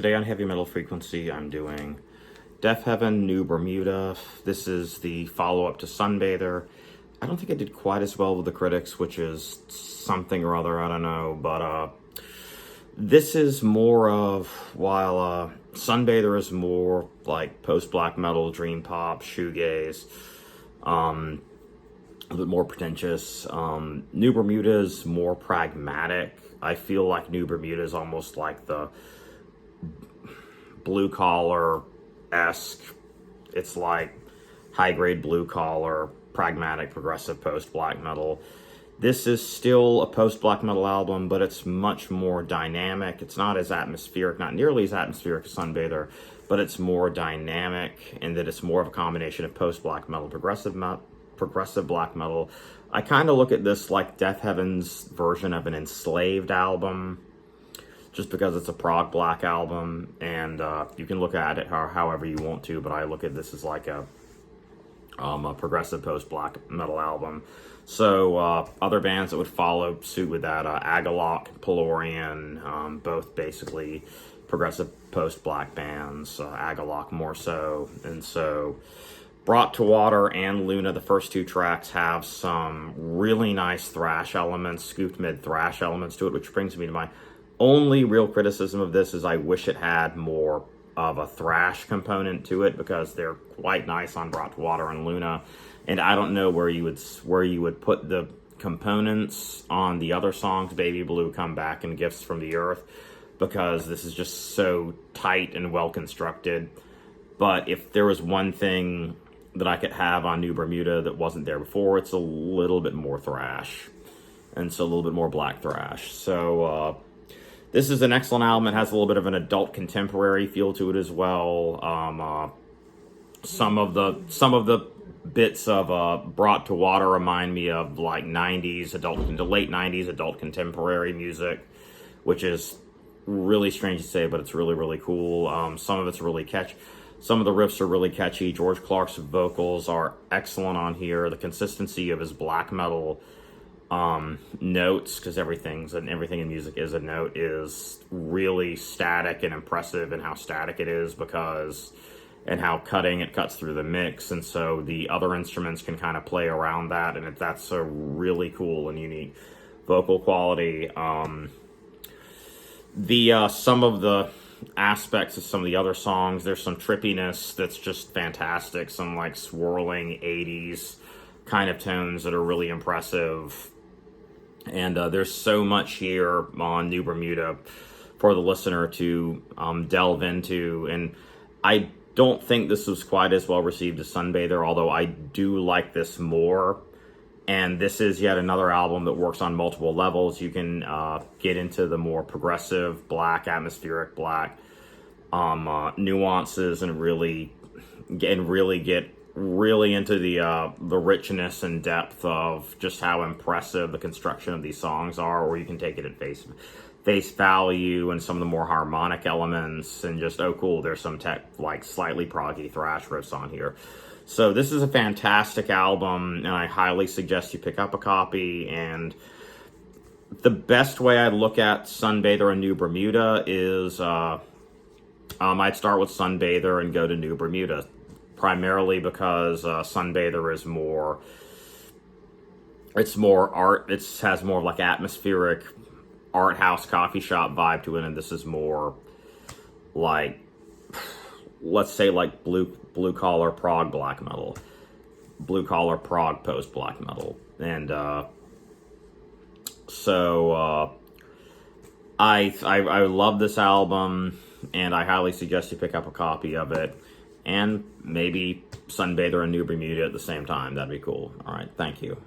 Today on Heavy Metal Frequency, I'm doing Deafheaven, New Bermuda. This is the follow-up to Sunbather. I don't think I did quite as well with the critics, which is something or other, I don't know. But this is more of, while Sunbather is more like post-black metal, dream pop, shoegaze, a little bit more pretentious. New Bermuda is more pragmatic. I feel like New Bermuda is almost like the blue collar-esque. It's like high-grade blue collar, pragmatic, progressive post-black metal. This is still a post-black metal album, but it's much more dynamic. It's not as atmospheric, not nearly as atmospheric as Sunbather, but it's more dynamic in that it's more of a combination of post-black metal, progressive black metal. I kind of look at this like Deafheaven's version of an Enslaved album, just because it's a prog black album, and you can look at it however you want to, but I look at this as like a progressive post-black metal album. So other bands that would follow suit with that, Agalloch, Pelorian, both basically progressive post-black bands, Agalloch more so. And so Brought to Water and Luna, the first two tracks, have some really nice thrash elements, scooped mid thrash elements to it, which brings me to my only real criticism of this is I wish it had more of a thrash component to it, because they're quite nice on Brought to Water and Luna, and I don't know where you would put the components on the other songs, Baby Blue, Come Back, and Gifts from the Earth, because this is just so tight and well constructed. But if there was one thing that I could have on New Bermuda that wasn't there before, it's a little bit more thrash, and so a little bit more black thrash. So this is an excellent album. It has a little bit of an adult contemporary feel to it as well. Some of the bits of Brought to Water remind me of like late 90s adult contemporary music, which is really strange to say, but it's really, really cool. Some of it's really catchy. Some of the riffs are really catchy. George Clark's vocals are excellent on here. The consistency of his black metal notes, because everything in music is a note, is really static and impressive in how static it is, and how cutting it cuts through the mix, and so the other instruments can kind of play around that, and that's a really cool and unique vocal quality. Some of the aspects of some of the other songs, there's some trippiness that's just fantastic, some like swirling 80s kind of tones that are really impressive. And there's so much here on New Bermuda for the listener to delve into. And I don't think this was quite as well received as Sunbather, although I do like this more. And this is yet another album that works on multiple levels. You can get into the more progressive black, atmospheric black nuances, and really get into the richness and depth of just how impressive the construction of these songs are, or you can take it at face value and some of the more harmonic elements, and just, oh cool, there's some like slightly proggy thrash riffs on here. So this is a fantastic album, and I highly suggest you pick up a copy. And the best way I look at Sunbather and New Bermuda is I'd start with Sunbather and go to New Bermuda, primarily because Sunbather is more art. It has more of like atmospheric art house coffee shop vibe to it, and this is more like, let's say, like blue collar prog black metal, blue collar prog post black metal. And so I love this album, and I highly suggest you pick up a copy of it, and maybe Sunbather and New Bermuda at the same time. That'd be cool. All right, thank you.